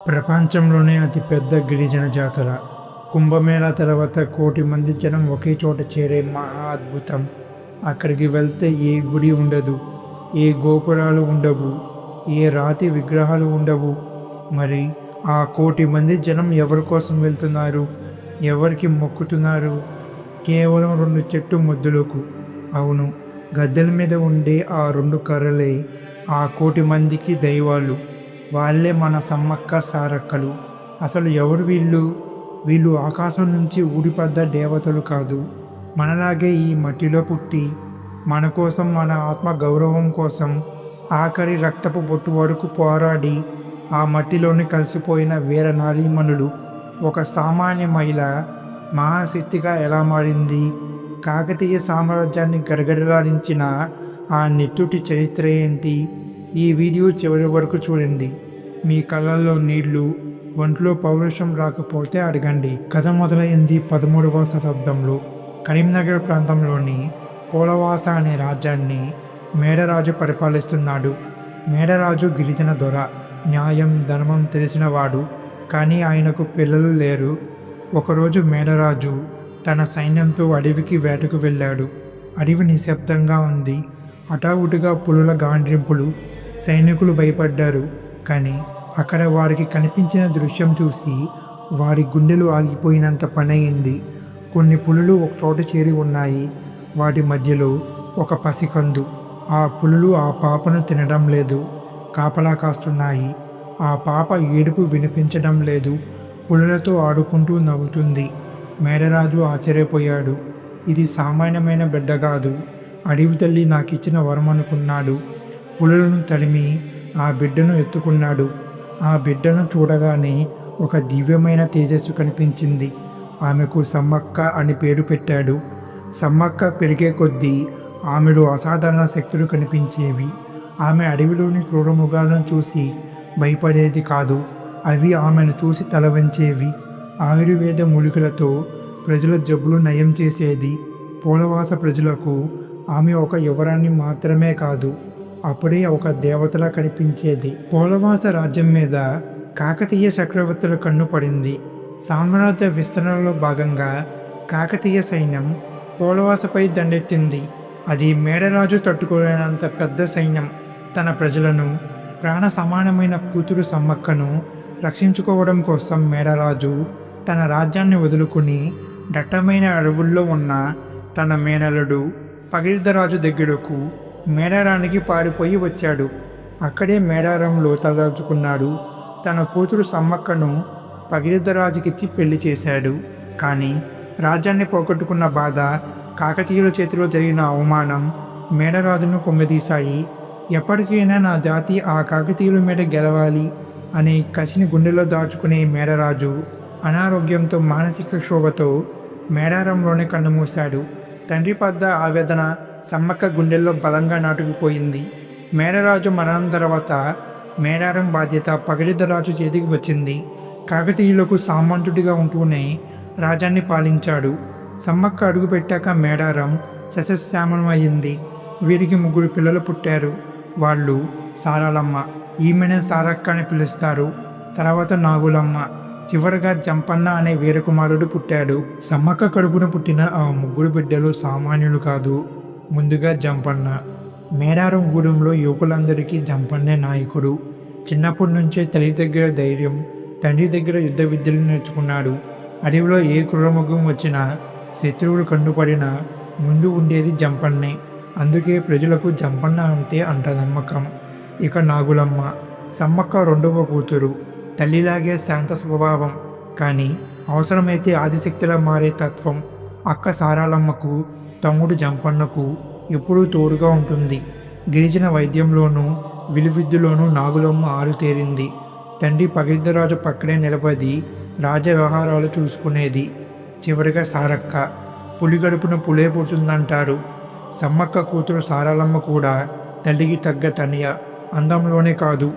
ప్రపంచంలోనే అతిపెద్ద గిరిజన జాతర కుంభమేళా తర్వాత 1,00,00,000 మంది జనం ఒకే చోట చేరే మహా అద్భుతం. అక్కడికి వెళ్తే ఏ గుడి ఉండదు, ఏ గోపురాలు ఉండవు, ఏ రాతి విగ్రహాలు ఉండవు. మరి ఆ 1,00,00,000 మంది జనం ఎవరి కోసం వెళ్తున్నారు, ఎవరికి మొక్కుతున్నారు? కేవలం 2 చెట్టు ముద్దులకు. అవును, గద్దెల మీద ఉండే ఆ 2 కర్రలే ఆ 1,00,00,000 మందికి దైవాలు. వాళ్ళే మన సమ్మక్క సారక్కలు. అసలు ఎవరు వీళ్ళు? వీళ్ళు ఆకాశం నుంచి ఊడిపడ్డ దేవతలు కాదు. మనలాగే ఈ మట్టిలో పుట్టి మన కోసం, మన ఆత్మ గౌరవం కోసం ఆఖరి రక్తపు బొట్టు వరకు పోరాడి ఆ మట్టిలోని కలిసిపోయిన వీర నారీమణులు. ఒక సామాన్య మహిళ మహాశక్తిగా ఎలా మారింది? కాకతీయ సామ్రాజ్యాన్ని గడగడలాడించిన ఆ నిట్టుటి చరిత్ర ఏంటి? ఈ వీడియో చివరి వరకు చూడండి. మీ కళ్ళల్లో నీళ్లు, ఒంట్లో పౌరుషం రాకపోతే అడగండి. కథ మొదలైంది 13వ శతాబ్దంలో. కరీంనగర్ ప్రాంతంలోని పోలవాస అనే రాజ్యాన్ని మేడరాజు పరిపాలిస్తున్నాడు. మేడరాజు గిరిజన దొర, న్యాయం ధర్మం తెలిసినవాడు. కానీ ఆయనకు పిల్లలు లేరు. ఒకరోజు మేడరాజు తన సైన్యంతో అడవికి వేటకు వెళ్ళాడు. అడవి నిశ్శబ్దంగా ఉంది. హఠావుటిగా పులుల గాండ్రింపులు. సైనికులు భయపడ్డారు. కానీ అక్కడ వారికి కనిపించిన దృశ్యం చూసి వారి గుండెలు ఆగిపోయినంత పనయింది. కొన్ని పులులు ఒక చోట చేరి ఉన్నాయి. వాటి మధ్యలో ఒక పసికందు. ఆ పులులు ఆ పాపను తినడం లేదు, కాపలా కాస్తున్నాయి. ఆ పాప ఏడుపు వినిపించడం లేదు, పులులతో ఆడుకుంటూ నవ్వుతుంది. మేడరాజు ఆశ్చర్యపోయాడు. ఇది సామాన్యమైన బిడ్డ కాదు, అడవి తల్లి నాకిచ్చిన వరం అనుకున్నాడు. పులులను తరిమి ఆ బిడ్డను ఎత్తుకున్నాడు. ఆ బిడ్డను చూడగానే ఒక దివ్యమైన తేజస్సు కనిపించింది. ఆమెకు సమ్మక్క అని పేరు పెట్టాడు. సమ్మక్క పెరిగే కొద్దీ ఆమెలో అసాధారణ శక్తులు కనిపించేవి. ఆమె అడవిలోని క్రూరమృగాలను చూసి భయపడేది కాదు, అవి ఆమెను చూసి తల వంచేవి. ఆయుర్వేద మూలికలతో ప్రజల జబ్బులు నయం చేసేది. పోలవాస ప్రజలకు ఆమె ఒక యువరాన్ని మాత్రమే కాదు, అప్పుడే ఒక దేవతలా కనిపించేది. పోలవాస రాజ్యం మీద కాకతీయ చక్రవర్తుల కన్ను పడింది. సామ్రాజ్య విస్తరణలో భాగంగా కాకతీయ సైన్యం పోలవాసపై దండెత్తింది. అది మేడరాజు తట్టుకోలేనంత పెద్ద సైన్యం. తన ప్రజలను, ప్రాణ సమానమైన కూతురు సమ్మక్కను రక్షించుకోవడం కోసం మేడరాజు తన రాజ్యాన్ని వదులుకుని దట్టమైన అడవుల్లో ఉన్న తన మేనలుడు పగిడిద్దరాజు దగ్గరకు మేడారానికి పారిపోయి వచ్చాడు. అక్కడే మేడారంలో తలదాచుకున్నాడు. తన కూతురు సమ్మక్కను పగిడిద్దరాజుకిచ్చి పెళ్లి చేశాడు. కానీ రాజ్యాన్ని పోగొట్టుకున్న బాధ, కాకతీయుల చేతిలో జరిగిన అవమానం మేడరాజును కుంగదీశాయి. ఎప్పటికైనా నా జాతి ఆ కాకతీయుల మీద గెలవాలి అనే కసిని గుండెలో దాచుకునే మేడరాజు అనారోగ్యంతో, మానసిక క్షోభతో మేడారంలోనే కన్నుమూశాడు. తండ్రి పడ్డ ఆవేదన సమ్మక్క గుండెల్లో బలంగా నాటుకుపోయింది. మేడరాజు మరణం తర్వాత మేడారం బాధ్యత పగిడిద్దరాజు చేతికి వచ్చింది. కాకతీయులకు సామంతుడిగా ఉంటూనే రాజ్యాన్ని పాలించాడు. సమ్మక్క అడుగుపెట్టాక మేడారం సస్యశ్యామలం అయింది. వీరికి 3 పిల్లలు పుట్టారు. వాళ్ళు సారాలమ్మ, ఈమెనే సారక్క అని పిలుస్తారు. తర్వాత నాగులమ్మ, చివరగా జంపన్న అనే వీరకుమారుడు పుట్టాడు. సమ్మక్క కడుపున పుట్టిన ఆ 3 బిడ్డలు సామాన్యులు కాదు. ముందుగా జంపన్న. మేడారం గూడెంలో యువకులందరికీ జంపన్నే నాయకుడు. చిన్నప్పటి నుంచే తల్లి దగ్గర ధైర్యం, తండ్రి దగ్గర యుద్ధ విద్యలు నేర్చుకున్నాడు. అడవిలో ఏ క్రూరమృగం వచ్చినా, శత్రువులు కండుపడినా ముందు ఉండేది జంపన్నే. అందుకే ప్రజలకు జంపన్న అంటే అంత నమ్మకం. ఇక నాగులమ్మ, సమ్మక్క 2వ కూతురు. తల్లిలాగే శాంత స్వభావం, కానీ అవసరమైతే ఆదిశక్తిలా మారే తత్వం. అక్క సారాలమ్మకు, తమ్ముడు జంపన్నకు ఎప్పుడూ తోడుగా ఉంటుంది. గిరిజన వైద్యంలోనూ విలువిద్యలోనూ నాగులమ్మ ఆరుతేరింది. తండ్రి పగిడిద్దరాజు పక్కనే నిలబడి రాజ వ్యవహారాలు చూసుకునేది. చివరిగా సారక్క, పులిగడుపున పులే పుడుతుందంటారు. సమ్మక్క కూతురు సారాలమ్మ కూడా తల్లికి తగ్గ తనయ. అందంలోనే కాదు,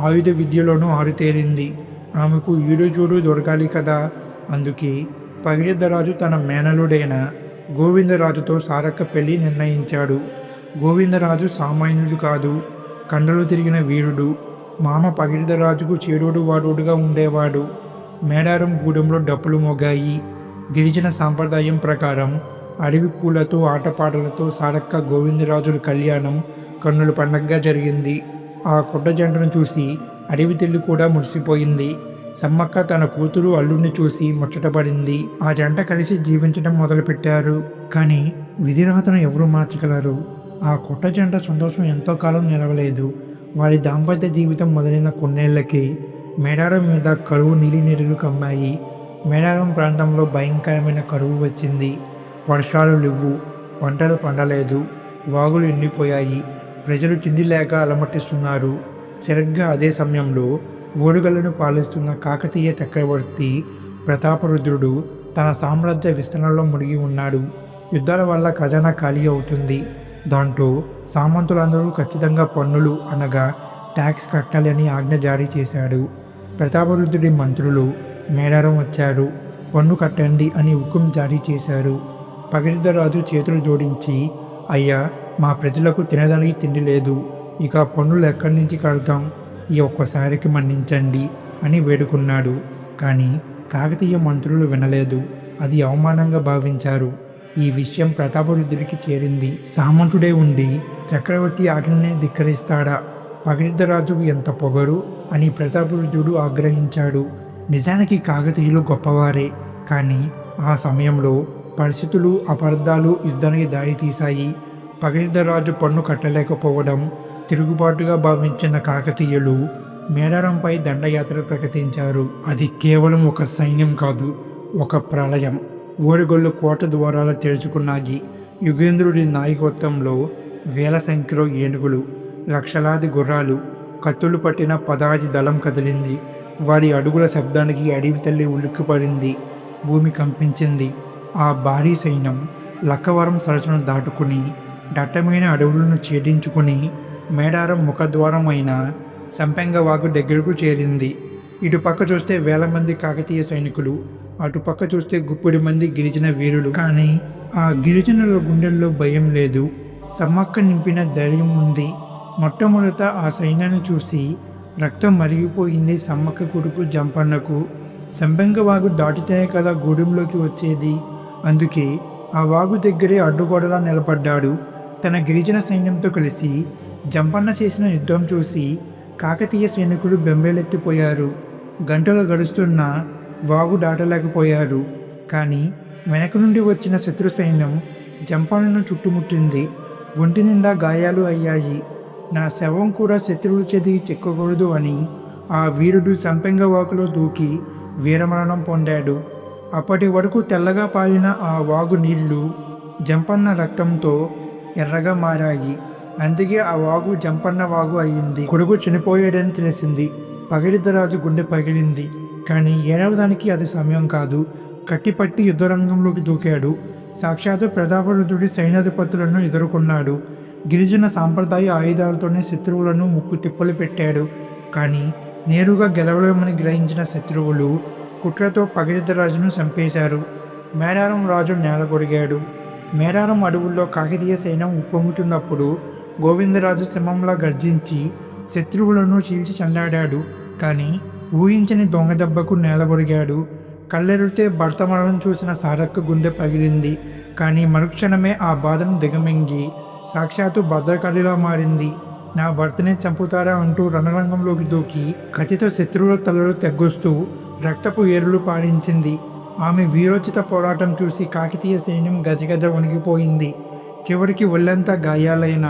ఆయుధ విద్యలోనూ ఆరుతేరింది. ఆమెకు ఈడుజోడు దొరకాలి కదా. అందుకే పగిడిద్దరాజు తన మేనలుడైన గోవిందరాజుతో సారక్క పెళ్లి నిర్ణయించాడు. గోవిందరాజు సామాన్యుడు కాదు, కండలు తిరిగిన వీరుడు. మామ పగిడిదరాజుకు చేడోడు వాడోడుగా ఉండేవాడు. మేడారం గూడెంలో డప్పులు మోగాయి. గిరిజన సాంప్రదాయం ప్రకారం అడవి పూలతో ఆటపాటలతో సారక్క గోవిందరాజుల కళ్యాణం కన్నుల పండగగా జరిగింది. ఆ కొత్త జంటను చూసి అడవి తల్లి కూడా మురిసిపోయింది. సమ్మక్క తన కూతురు అల్లుడిని చూసి ముచ్చటపడింది. ఆ జంట కలిసి జీవించడం మొదలుపెట్టారు. కానీ విధిరాతను ఎవరు మార్చగలరు? ఆ కొత్త జంట సంతోషం ఎంతో కాలం నిలవలేదు. వారి దాంపత్య జీవితం మొదలైన కొన్నేళ్లకి మేడారం మీద కరువు నీలినీరులు కమ్మాయి. మేడారం ప్రాంతంలో భయంకరమైన కరువు వచ్చింది. వర్షాలు లేవు, పంటలు పండలేదు, వాగులు ఎండిపోయాయి. ప్రజలు తిండి లేక అలమటిస్తున్నారు. సరిగ్గా అదే సమయంలో ఓరుగలను పాలిస్తున్న కాకతీయ చక్రవర్తి ప్రతాపరుద్రుడు తన సామ్రాజ్య విస్తరణలో మునిగి ఉన్నాడు. యుద్ధాల వల్ల ఖజానా ఖాళీ అవుతుంది. దాంట్లో సామంతులందరూ ఖచ్చితంగా పన్నులు అనగా ట్యాక్స్ కట్టాలి అని ఆజ్ఞ జారీ చేశాడు. ప్రతాపరుద్రుడి మంత్రులు మేడారం వచ్చారు. పన్ను కట్టండి అని హుకుం జారీ చేశారు. పగిడిద్దరాజు చేతులు జోడించి, అయ్యా, మా ప్రజలకు తినడానికి తిండి లేదు, ఇక పన్నులు ఎక్కడి నుంచి కడతాం, ఈ ఒక్కసారికి మన్నించండి అని వేడుకున్నాడు. కానీ కాకతీయ మంత్రులు వినలేదు. అది అవమానంగా భావించారు. ఈ విషయం ప్రతాపరుద్రుడికి చేరింది. సామంతుడే ఉండి చక్రవర్తి ఆజ్ఞనే ధిక్కరిస్తాడా? పగిడిద్దరాజుకు ఎంత పొగరు అని ప్రతాపరుద్రుడు ఆగ్రహించాడు. నిజానికి కాకతీయులు గొప్పవారే, కానీ ఆ సమయంలో పరిస్థితులు అపార్థాలు యుద్ధానికి దారితీశాయి. పగిడిద్దరాజు పన్ను కట్టలేకపోవడం తిరుగుబాటుగా భావించిన కాకతీయులు మేడారంపై దండయాత్ర ప్రకటించారు. అది కేవలం ఒక సైన్యం కాదు, ఒక ప్రళయం. ఓడిగొల్లు కోట ద్వారాలు తెరుచుకున్నాయి. యుగేంద్రుడి నాయకత్వంలో వేల సంఖ్యలో ఏనుగులు, లక్షలాది గుర్రాలు, కత్తులు పట్టిన పదాజి దళం కదిలింది. వారి అడుగుల శబ్దానికి అడవి తల్లి ఉలిక్కిపడింది. భూమి కంపించింది. ఆ భారీ సైన్యం లక్కవరం సరస్సును దాటుకుని దట్టమైన అడవులను ఛేదించుకుని మేడారం ముఖద్వారం అయిన సంపెంగవాగు దగ్గరకు చేరింది. ఇటుపక్క చూస్తే వేల మంది కాకతీయ సైనికులు, అటుపక్క చూస్తే గుప్పిడి మంది గిరిజన వీరులు. కానీ ఆ గిరిజనుల గుండెల్లో భయం లేదు, సమ్మక్క నింపిన ధైర్యం ఉంది. మొట్టమొదట ఆ సైన్యాన్ని చూసి రక్తం మరిగిపోయింది సమ్మక్క కొడుకు జంపన్నకు. సంపెంగవాగు దాటితే కదా గూడెంలోకి వచ్చేది. అందుకే ఆ వాగు దగ్గరే అడ్డుగోడలా నిలబడ్డాడు. తన గిరిజన సైన్యంతో కలిసి జంపన్న చేసిన యుద్ధం చూసి కాకతీయ సైనికులు బెంబేలెత్తిపోయారు. గంటలు గడుస్తున్నా వాగు దాటలేకపోయారు. కానీ వెనక నుండి వచ్చిన శత్రు సైన్యం జంపన్నను చుట్టుముట్టింది. ఒంటి నిండా గాయాలు అయ్యాయి. నా శవం కూడా శత్రువుల చేతికి చిక్కకూడదు అని ఆ వీరుడు సంపెంగవాగులో దూకి వీరమరణం పొందాడు. అప్పటి వరకు తెల్లగా పారిన ఆ వాగు నీళ్లు జంపన్న రక్తంతో ఎర్రగా మారాయి. అందుకే ఆ వాగు జంపన్న వాగు అయ్యింది. కొడుకు చనిపోయాడని తెలిసింది. పగిడిద్దరాజు గుండె పగిలింది. కానీ ఏడవడానికి అది సమయం కాదు. కట్టిపట్టి యుద్ధరంగంలోకి దూకాడు. సాక్షాత్తు ప్రతాపరుద్రుడి సైన్యాధిపతులను ఎదుర్కొన్నాడు. గిరిజన సాంప్రదాయ ఆయుధాలతోనే శత్రువులను ముప్పు తిప్పలు పెట్టాడు. కానీ నేరుగా గెలవలేమని గ్రహించిన శత్రువులు కుట్రతో పగిడిద్దరాజును చంపేశారు. మేడారం రాజు నేలకొరిగాడు. మేడారం అడవుల్లో కాకతీయ సైన్యం ఉప్పొంగుతున్నప్పుడు గోవిందరాజు సింహంలా గర్జించి శత్రువులను చీల్చి చెండాడాడు. కానీ ఊహించని దొంగ దెబ్బకు నేలకొరిగాడు. కళ్ళెరితే భర్త మరణం చూసిన సారక్క గుండె పగిలింది. కానీ మరుక్షణమే ఆ బాధను దిగమింగి సాక్షాత్తు భద్రకాళిలా మారింది. నా భర్తనే చంపుతారా అంటూ రణరంగంలోకి దూకి కత్తితో శత్రువుల తలలు తెగ్గొస్తూ రక్తపు ఏరులు పాడించింది. ఆమె వీరోచిత పోరాటం చూసి కాకతీయ సైన్యం గజగజ వణిగిపోయింది. చివరికి ఒళ్ళంతా గాయాలైన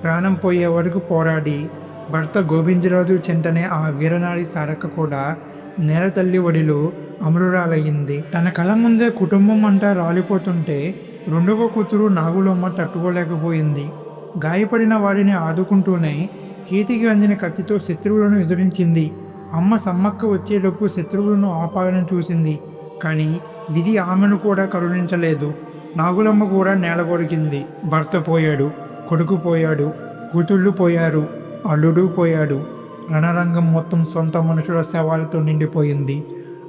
ప్రాణం పోయే వరకు పోరాడి భర్త గోవిందరాజు చెంతనే ఆ వీరనారి సారక్క కూడా నేల తల్లి ఒడిలో అమరురాలయ్యింది. తన కళ్ళ ముందే కుటుంబం అంతా రాలిపోతుంటే రెండవ కూతురు నాగులమ్మ తట్టుకోలేకపోయింది. గాయపడిన వారిని ఆదుకుంటూనే చేతికి అందిన కత్తితో శత్రువులను ఎదురించింది. అమ్మ సమ్మక్క వచ్చేలోపు శత్రువులను ఆపాలని చూసింది. కానీ విధి ఆమెను కూడా కరుణించలేదు. నాగులమ్మ కూడా నేల కొరికింది. భర్త పోయాడు, కొడుకు పోయాడు, కూతుళ్ళు పోయారు, అల్లుడు పోయాడు. రణరంగం మొత్తం సొంత మనుషుల శవాలతో నిండిపోయింది.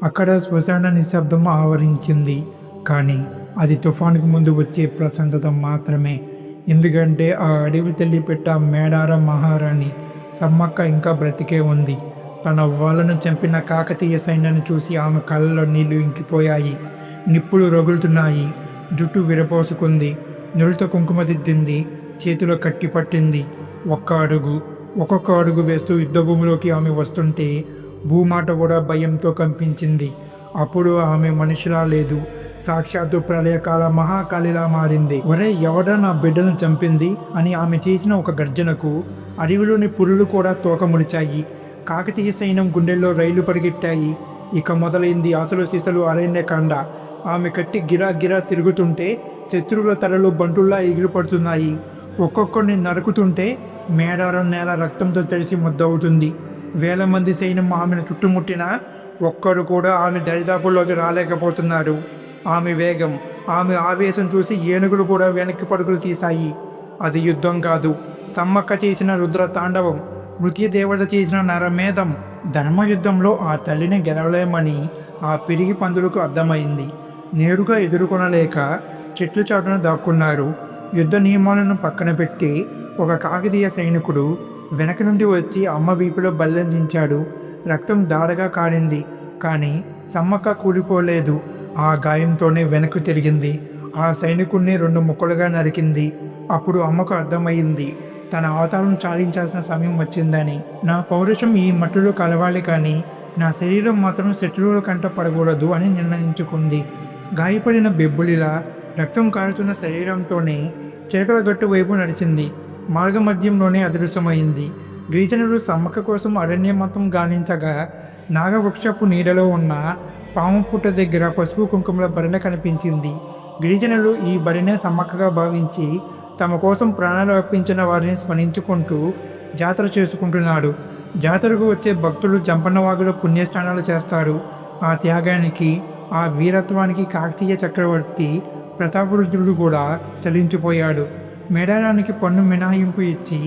అక్కడ శ్మశాన నిశ్శబ్దం ఆవరించింది. కానీ అది తుఫానుకు ముందు వచ్చే ప్రశాంతత మాత్రమే. ఎందుకంటే ఆ అడవి తల్లి పెట్ట మేడారం మహారాణి సమ్మక్క ఇంకా బ్రతికే ఉంది. తన వాళ్ళను చంపిన కాకతీయ సైన్యాన్ని చూసి ఆమె కళ్ళలో నీళ్లు ఇంకిపోయాయి. నిప్పులు రగులుతున్నాయి. జుట్టు విరపోసుకుంది. నురుత కుంకుమ దిద్దింది. చేతిలో కట్టి పట్టింది. ఒక్కొక్క అడుగు వేస్తూ యుద్ధభూమిలోకి ఆమె వస్తుంటే భూమాట కూడా భయంతో కంపించింది. అప్పుడు ఆమె మనిషిలా లేదు, సాక్షాత్తు ప్రళయకాల మహాకాళిలా మారింది. ఒరే, ఎవడా నా బిడ్డను చంపింది అని ఆమె చేసిన ఒక గర్జనకు అడవిలోని పురులు కూడా తోక ముడిచాయి. కాకతీయ సైన్యం గుండెల్లో రైలు పరిగెట్టాయి. ఇక మొదలైంది అసలు సిసలు అరణ్యకాండ. ఆమె కట్టి గిరా గిరా తిరుగుతుంటే శత్రువుల తలలు బంటుల్లా ఎగిరిపడుతున్నాయి. ఒక్కొక్కరిని నరుకుతుంటే మేడారం నేల రక్తంతో తడిసి ముద్దవుతుంది. వేల మంది సైన్యం ఆమెను చుట్టుముట్టినా ఒక్కరు కూడా ఆమె దరిదాపుల్లోకి రాలేకపోతున్నారు. ఆమె వేగం, ఆమె ఆవేశం చూసి ఏనుగులు కూడా వెనక్కి పరుగులు తీశాయి. అది యుద్ధం కాదు, సమ్మక్క చేసిన రుద్ర తాండవం, మృత్యుదేవత చేసిన నరమేధం. ధర్మయుద్ధంలో ఆ తల్లిని గెలవలేమని ఆ పిరిగి పందులకు అర్థమైంది. నేరుగా ఎదుర్కొనలేక చెట్లు చాటున దాక్కున్నారు. యుద్ధ నియమాలను పక్కన పెట్టి ఒక కాకతీయ సైనికుడు వెనక నుండి వచ్చి అమ్మ వీపులో బల్లెందించాడు. రక్తం దారగా కారింది. కానీ సమ్మక్క కూలిపోలేదు. ఆ గాయంతోనే వెనక్కు తిరిగింది. ఆ సైనికుడిని 2 ముక్కలుగా నరికింది. అప్పుడు అమ్మకు అర్థమయ్యింది, తన అవతారం చాలించాల్సిన సమయం వచ్చిందని. నా పౌరుషం ఈ మట్టిలో కలవాలి, కానీ నా శరీరం మాత్రం శత్రువుల కంట పడకూడదు అని నిర్ణయించుకుంది. గాయపడిన బెబ్బులిలా రక్తం కారుతున్న శరీరంతోనే చిలకల గట్టు వైపు నడిచింది. మార్గమధ్యంలోనే అదృశ్యమైంది. గిరిజనులు సమ్మక్క కోసం అరణ్యం మొత్తం గాలించగా నాగవృక్షపు నీడలో ఉన్న పాము పుట్ట దగ్గర పసుపు కుంకుమల బరిన కనిపించింది. గిరిజనులు ఈ బరినే సమ్మక్కగా భావించి తమ కోసం ప్రాణాలు అర్పించిన వారిని స్మరించుకుంటూ జాతర చేసుకుంటున్నారు. జాతరకు వచ్చే భక్తులు జంపన్నవాగులో పుణ్యస్నానాలు చేస్తారు. ఆ త్యాగానికి, ఆ వీరత్వానికి కాకతీయ చక్రవర్తి ప్రతాపరుద్రుడు కూడా చలించిపోయాడు. మేడారానికి పన్ను మినహాయింపు ఇచ్చి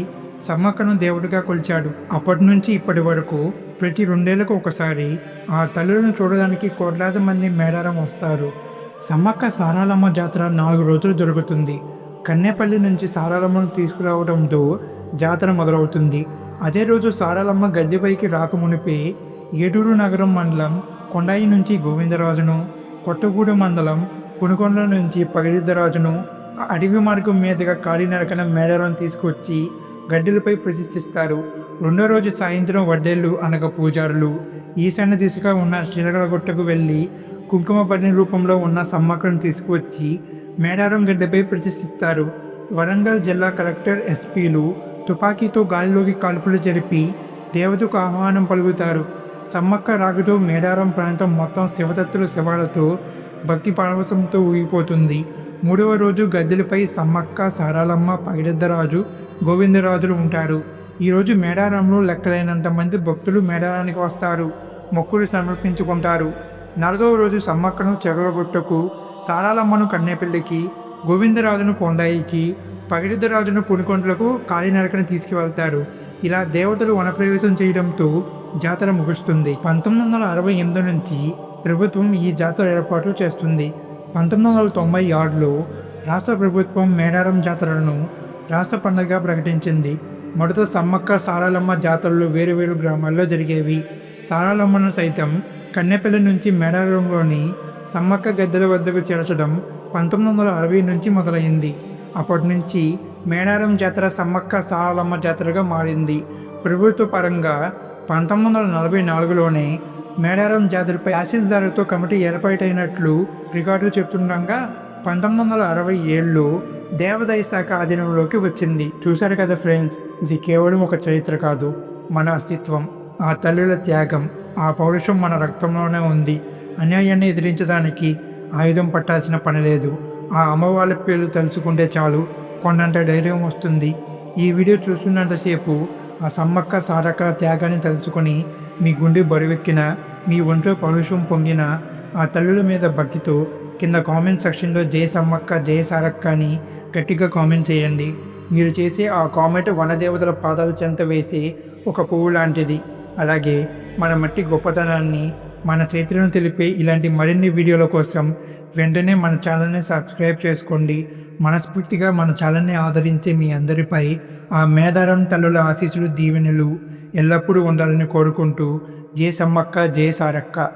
సమ్మక్కను దేవుడిగా కొలిచాడు. అప్పటి నుంచి ఇప్పటి వరకు ప్రతి 2 ఏళ్లకు ఒకసారి ఆ తల్లులను చూడడానికి కోట్లాది మంది మేడారం వస్తారు. సమ్మక్క సారాలమ్మ జాతర 4 రోజులు జరుగుతుంది. కన్నేపల్లి నుంచి సారాలమ్మను తీసుకురావడంతో జాతర మొదలవుతుంది. అదే రోజు సారాలమ్మ గద్దెపైకి రాకమునిపే ఏటూరు నగరం మండలం కొండాయి నుంచి గోవిందరాజును, కొత్తగూడెం మండలం పునుకొండ నుంచి పగిడిద్దరాజును, అడవి మార్గం మీదుగా కాలినరకన మేడారం తీసుకొచ్చి గడ్డెలపై ప్రతిష్ఠిస్తారు. 2వ రోజు సాయంత్రం వడ్డేళ్ళు అనగా పూజారులు ఈశాన్య దిశగా ఉన్న చిలకలగుట్టకు వెళ్ళి కుంకుమ బరిని రూపంలో ఉన్న సమ్మక్కను తీసుకువచ్చి మేడారం గడ్డపై ప్రతిష్ఠిస్తారు. వరంగల్ జిల్లా కలెక్టర్, ఎస్పీలు తుపాకీతో గాలిలోకి కాల్పులు జరిపి దేవతకు ఆహ్వానం పలుకుతారు. సమ్మక్క రాకతో మేడారం ప్రాంతం మొత్తం శివతత్తుల శివాలతో భక్తి పరవశంతో ఊగిపోతుంది. 3వ రోజు గద్దెలపై సమ్మక్క, సారాలమ్మ, పగిడిద్దరాజు, గోవిందరాజులు ఉంటారు. ఈరోజు మేడారంలో లెక్కలేనంత మంది భక్తులు మేడారానికి వస్తారు, మొక్కులు సమర్పించుకుంటారు. 4వ రోజు సమ్మక్కను చెగలగుట్టకు, సారాలమ్మను కన్నేపల్లికి, గోవిందరాజును కొండాయికి, పగిడిద్దరాజును పునికొండలకు కాలినరకను తీసుకువెళ్తారు. ఇలా దేవతలు వనప్రవేశం చేయడంతో జాతర ముగుస్తుంది. 1968 నుంచి ప్రభుత్వం ఈ జాతర ఏర్పాటు చేస్తుంది. 1996లో రాష్ట్ర ప్రభుత్వం మేడారం జాతరను రాష్ట్ర పండుగగా ప్రకటించింది. మొదట సమ్మక్క, సారాలమ్మ జాతరలు వేరువేరు గ్రామాల్లో జరిగేవి. సారాలమ్మను సైతం కన్నెపల్లి నుంచి మేడారంలోని సమ్మక్క గద్దెల వద్దకు చేర్చడం 1960 నుంచి మొదలైంది. అప్పటి నుంచి మేడారం జాతర సమ్మక్క సారాలమ్మ జాతరగా మారింది. ప్రభుత్వ పరంగా 1944లోనే మేడారం జాతరపై తహసీల్దారుతో కమిటీ ఏర్పాటైనట్లు రికార్డులు చెప్తుండగా 1967లో దేవాదాయ శాఖ అధీనంలోకి వచ్చింది. చూశారు కదా ఫ్రెండ్స్, ఇది కేవలం ఒక చరిత్ర కాదు, మన అస్తిత్వం. ఆ తల్లుల త్యాగం, ఆ పౌరుషం మన రక్తంలోనే ఉంది. అన్యాయాన్ని ఎదిరించడానికి ఆయుధం పట్టాల్సిన పని లేదు. ఆ అమ్మవాళ్ళ పేర్లు తలుచుకుంటే చాలు, కొండంత ధైర్యం వస్తుంది. ఈ వీడియో చూస్తున్నంతసేపు ఆ సమ్మక్క సారక్కల త్యాగాన్ని తలుచుకొని మీ గుండె బరువెక్కిన, మీ ఒంట్లో పౌరుషం పొంగిన ఆ తల్లుల మీద భక్తితో కింద కామెంట్ సెక్షన్లో జై సమ్మక్క, జై సారక్క అని గట్టిగా కామెంట్ చేయండి. మీరు చేసే ఆ కామెంట్ వనదేవతల పాదాల చెంత వేసే ఒక పువ్వు లాంటిది. అలాగే మన మట్టి గొప్పతనాన్ని, మన చరిత్రను తెలిపే ఇలాంటి మరిన్ని వీడియోల కోసం వెంటనే మన ఛానల్ని సబ్స్క్రైబ్ చేసుకోండి. మనస్ఫూర్తిగా మన ఛానల్ని ఆదరించే మీ అందరిపై ఆ మేడారం తల్లుల ఆశీస్సులు, దీవెనలు ఎల్లప్పుడూ ఉండాలని కోరుకుంటూ జై సమ్మక్క, జై సారక్క.